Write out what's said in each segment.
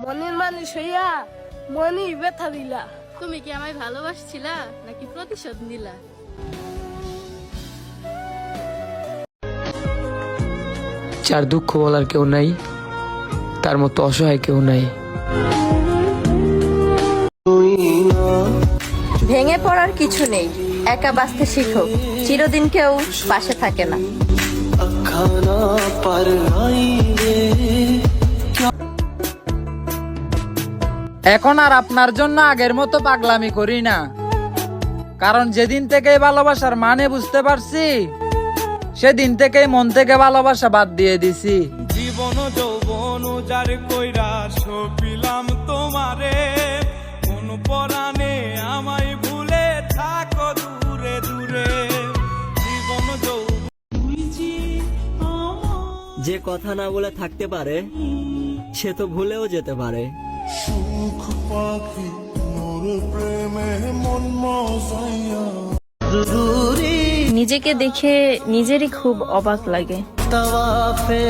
মনের মানুষ হইয়া মনই ব্যথা দিলা। তুমি কি আমায় ভালোবাসছিলা নাকি প্রতিশোধ নিলা? যার দুঃখ বলার কেউ নাই, তার মতো অসহায় কেউ নাই। ভেঙে পড়ার কিছু নেই, একা বাঁচতে শিখো, চিরদিন কেউ পাশে থাকে না। এখন আর আপনার জন্য আগের মতো পাগলামি করি না, কারণ যেদিন থেকে ভালোবাসার মানে বুঝতে পারছি সেদিন থেকেই মন থেকে ভালোবাসা বাদ দিয়ে দিছি। জীবন যৌবন উজাড় কইরা সপিলাম তোমারে, কোন পরাণে আমায় ভুলে থাকো দূরে দূরে। জীবন যৌবন যে কথা না বলে থাকতে পারে সে তো ভুলেও যেতে পারে। সুখ পাখি মোর প্রেমে মন মজাইয়া নিজেকে দেখে নিজেরই খুব অবাক লাগে,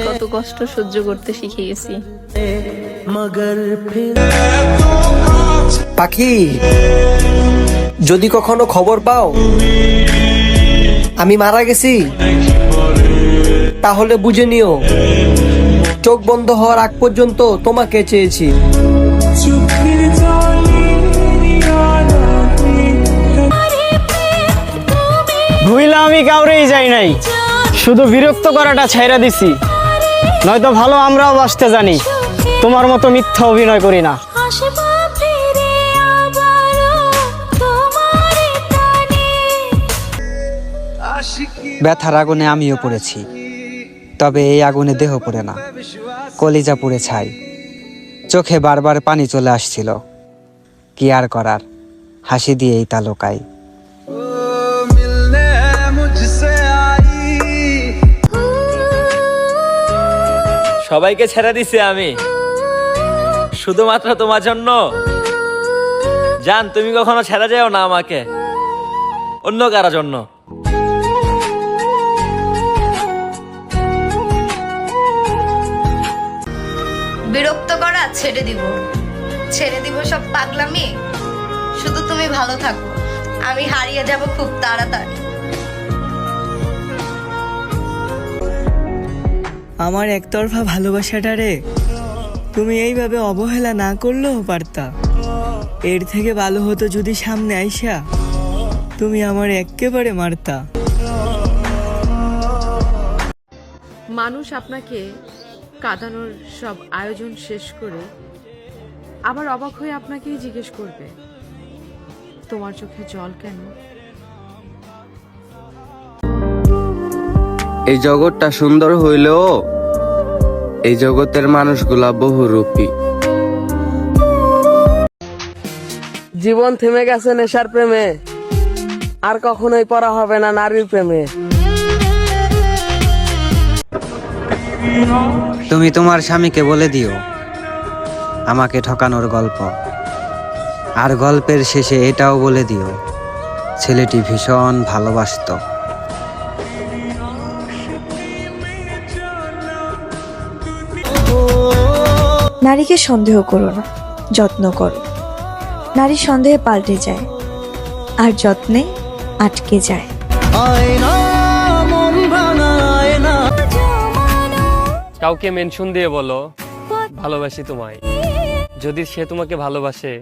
কত কষ্ট সহ্য করতে শিখে গেছি। পাখি, যদি কখনো খবর পাও আমি মারা গেছি, তাহলে বুঝে নিও চোখ বন্ধ হওয়ার আগ পর্যন্ত তোমাকে চেয়েছি। ভুইলা আমি কাউরেই যাই নাই, শুধু বিরক্ত করাটা ছাইরা দিছি, নয়তো ভালো আমরাও বাসতে জানি, তোমার মতো মিথ্যা অভিনয় করি না। ব্যথার আগুনে আমিও পড়েছি, তবে এই আগুনে দেহ পড়ে না, কলিজা পুড়ে ছাই। চোখে বারবার পানি চলে আসছিল, কি আর করার, হাসি দিয়েই তা লোকাই। সবাইকে ছেড়ে দিছি আমি শুধুমাত্র তোমার জন্য। জান, তুমি কখনো ছেড়ে যেও না আমাকে অন্য কারোর জন্য। বিরক্ত করা ছেড়ে দিব, ছেড়ে দিব সব পাগলামি, শুধু তুমি ভালো থাকো, আমি হারিয়ে যাব খুব তাড়াতাড়ি। আমার একতরফা ভালোবাসাটা রে তুমি এইভাবে অবহেলা না করলেও পারতা। এর থেকে ভালো হতো যদি সামনে আইসা তুমি আমার একেবারে মারতা। মানুষ আপনাকে কাঁদানোর সব আয়োজন শেষ করে আবার অবাক হয়ে আপনাকেই জিজ্ঞেস করবে, তোমার চোখে জল কেন? এই জগৎটা সুন্দর হইলেও এই জগতের মানুষগুলা বহুরূপী। জীবন থেমে গেছে নেশার প্রেমে, আর কখনোই পড়া হবে না নারীর প্রেমে। তুমি তোমার স্বামীকে বলে দিও আমাকে ঠকানোর গল্প, আর গল্পের শেষে এটাও বলে দিও ছেলেটি ভীষণ ভালোবাসতো। নারীকে সন্দেহ করো না, যত্ন করো। নারী সন্দেহে পাল্টে যায়, আর যত্নে আটকে যায়। কাউকে মেনশন দিয়ে বলো ভালোবাসি তোমায়, যদি সে তোমাকে ভালোবাসে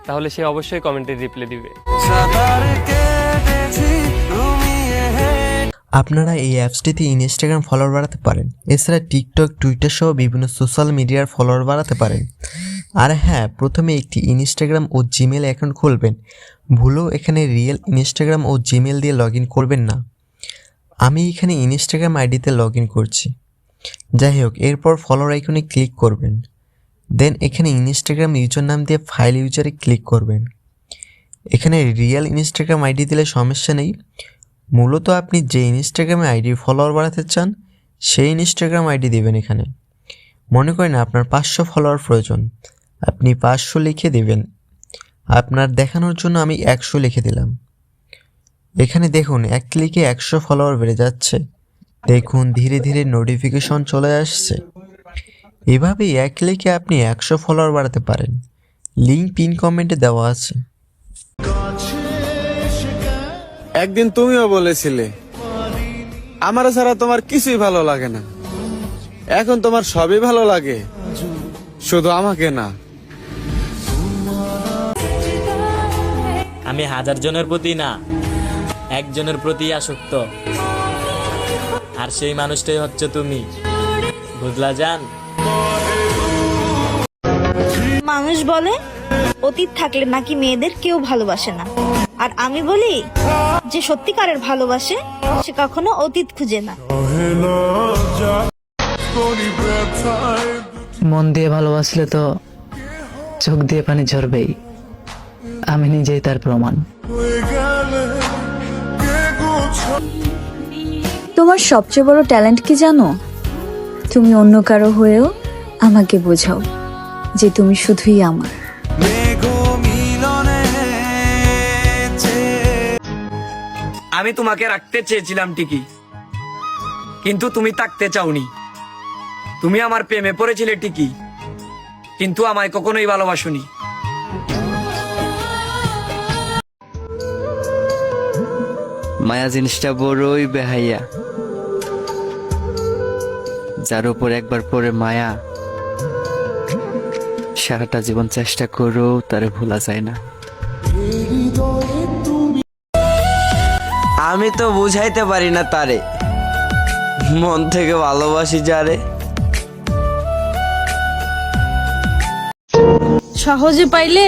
তাহলে সে অবশ্যই কমেন্টে রিপ্লাই দিবে। আপনারা এই অ্যাপসটিতে ইনস্টাগ্রাম ফলোয়ার বাড়াতে পারেন, এছাড়া টিকটক, টুইটার সহ বিভিন্ন সোশ্যাল মিডিয়ার ফলোয়ার বাড়াতে পারেন। আর হ্যাঁ, প্রথমে একটি ইনস্টাগ্রাম ও জিমেল অ্যাকাউন্ট খুলবেন। ভুলেও এখানে রিয়েল ইনস্টাগ্রাম ও জিমেল দিয়ে লগ ইন করবেন না। আমি এখানে ইনস্টাগ্রাম আইডিতে লগ ইন করছি। যাই হোক, এরপর ফলোয়ার আইকনে ক্লিক করবেন। দেন এখানে ইনস্টাগ্রাম ইউজার নাম দিয়ে ফাইল ইউজারে ক্লিক করবেন। এখানে রিয়েল ইনস্টাগ্রাম আইডি দিলে সমস্যা নেই, মূলত আপনি যে ইনস্টাগ্রামে আইডি ফলোয়ার বাড়াতে চান সেই ইনস্টাগ্রাম আইডি দিবেন। এখানে মনে করেন আপনার 500 ফলোয়ার প্রয়োজন, আপনি 500 লিখে দিবেন। আপনার দেখানোর জন্য আমি 100 লিখে দিলাম। এখানে দেখুন এক ক্লিকে 100 ফলোয়ার বেড়ে যাচ্ছে। দেখুন ধীরে ধীরে নোটিফিকেশন চলে আসছে। এভাবেই এক ক্লিকে আপনি 100 ফলোয়ার বাড়াতে পারেন। লিঙ্ক পিন কমেন্টে দেওয়া আছে। একদিন তুমিও বলেছিলে আমার ছাড়া তোমার কিছুই ভালো লাগে না, এখন তোমার সবই ভালো লাগে, শুধু আমাকে না। আমি 1000 জনের প্রতি না, একজনের প্রতি আসক্ত, আর সেই মানুষটাই হচ্ছে তুমি। বুঝলা জান? মানুষ বলে অতীত থাকলে নাকি মেয়েদের কেউ ভালোবাসে না, আর আমি বলি যে সত্যিকারের ভালোবাসে সে কখনো অতীত খুঁজে না। মন দিয়ে ভালোবাসলে তো চোখ দিয়ে পানি ঝরবেই, আমি নিজেই তার প্রমাণ। তোমার সবচেয়ে বড় ট্যালেন্ট কি জানো? তুমি অন্য কারো হয়েও আমাকে বোঝাও যে তুমি শুধুই আমার। আমি তোমাকে রাখতে চেয়েছিলাম ঠিকই, কিন্তু তুমি থাকতে চাওনি। তুমি আমার প্রেমে পড়েছিলে ঠিকই, কিন্তু আমায় কখনোই ভালোবাসোনি। মায়া জিনিসটা বড়ই বেহাইয়া, যার উপর একবার পরে মায়া, সারাটা জীবন চেষ্টা করেও তারে ভোলা যায় না। আমি তো বুঝাইতে পারি না তারে, মন থেকে ভালোবাসি যারে। সহজে পাইলে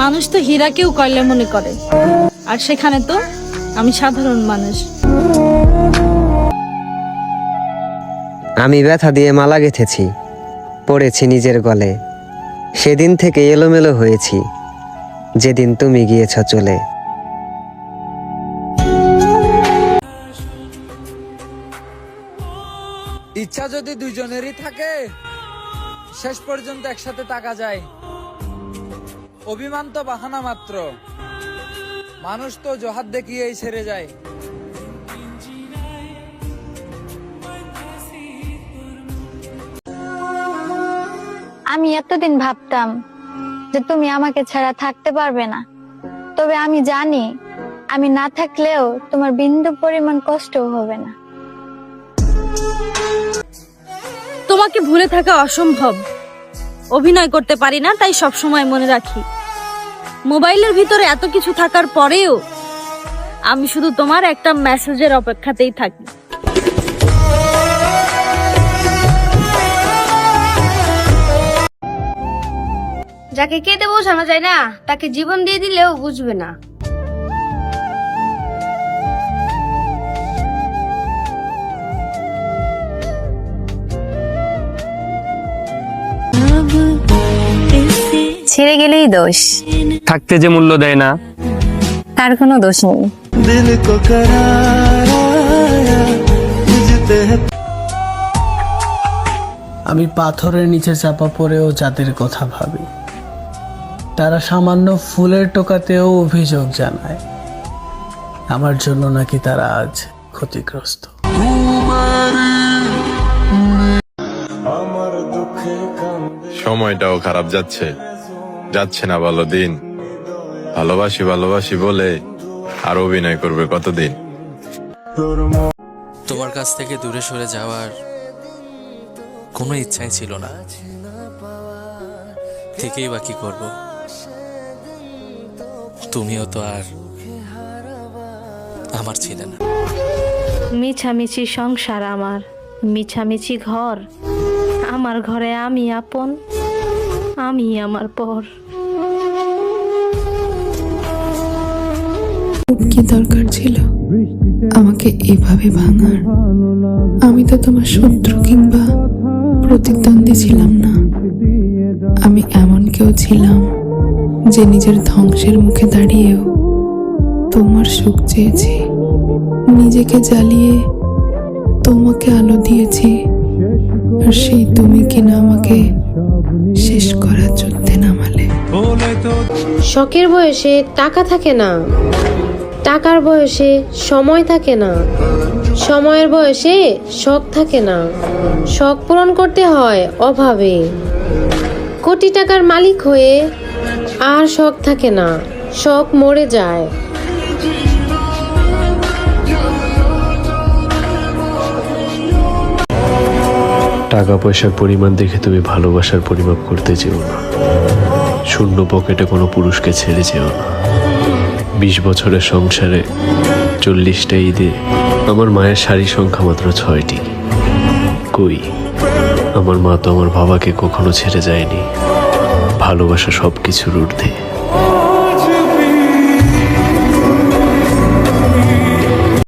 মানুষ তো হীরাকেও কয়লা মনে করে, আর সেখানে তো আমি সাধারণ মানুষ। আমি ব্যথা দিয়ে মালা গেঁথেছি, পড়েছি নিজের গলে, সেদিন থেকে এলোমেলো হয়েছি, যেদিন তুমি গিয়েছ চলে। ইচ্ছা যদি দুইজনেরই থাকে, শেষ পর্যন্ত একসাথে থাকা যায়। অভিমান তো বাহানা মাত্র, মানুষ তো জহার দেখিয়েই ছেড়ে যায়। আমি এতদিন ভাবতাম যে তুমি আমাকে ছাড়া থাকতে পারবে না, তবে আমি জানি আমি না থাকলেও তোমার বিন্দু পরিমাণ কষ্টও হবে না। তোমাকে ভুলে থাকা অসম্ভব, অভিনয় করতে পারি না, তাই সব সময় মনে রাখি। মোবাইলের ভিতরে এত কিছু থাকার পরেও আমি শুধু তোমার একটা মেসেজের অপেক্ষাতেই থাকি। যাকে কেঁদে বোঝানো যায় না, তাকে জীবন দিয়ে দিলেও বুঝবে না। ছেড়ে গেলেই দোষ, থাকতে যে মূল্য দেয় না, তার কোনো দোষ নেই। আমি পাথরের নিচে চাপা পড়েও যাদের কথা ভাবি, তারা সামান্য ফুলের টোকাতেও অভিযোগ জানায় আমার জন্য নাকি তারা আজ ক্ষতিগ্রস্ত। সময়টাও খারাপ যাচ্ছে, যাচ্ছে না ভালো দিন। ভালোবাসি ভালোবাসি বলে আর অভিনয় করবে কতদিন? তোমার কাছ থেকে দূরে সরে যাওয়ার কোনো ইচ্ছাই ছিল না, থেকেই বা কি করব? তুমিও তো আর আমার ছিলে না। মিছামিছি সংসার আমার, মিছামিছি ঘর, আমার ঘরে আমি আপন, আমি আমার পর। কি দরকার ছিল আমাকে এভাবে ভাঙার? আমি তো তোমার শত্রু কিংবা প্রতিদ্বন্দ্বী ছিলাম না। আমি এমন কেউ ছিলাম যে নিজের ধ্বংসের মুখে দাঁড়িয়েও তোমার সুখ চেয়েছি, নিজেকে জ্বালিয়ে তোমাকে আলো দিয়েছি, আর সেই তুমি কিনা আমাকে শেষ করার যুদ্ধে নামালে। শখের বয়সে টাকা থাকে না, টাকার বয়সে সময় থাকে না। সময়ের বয়সে শখ থাকে না, শখ পূরণ করতে হয় অভাবে। কোটি টাকার মালিক হয়ে আর শখ থাকে না, শখ মরে যায়। টাকা পয়সার পরিমাণ দেখে তুমি ভালোবাসার পরিমাপ করতে যেও না। শূন্য পকেটে কোনো পুরুষকে ছেড়ে যেও না। 20 বছরের সংসারে 40টা ঈদে আমার মায়ের শাড়ির সংখ্যা মাত্র 6টি। কই, আমার মা তো আমার বাবাকে কখনো ছেড়ে যায়নি। ভালোবাসা সব কিছুর ঊর্ধ্বে।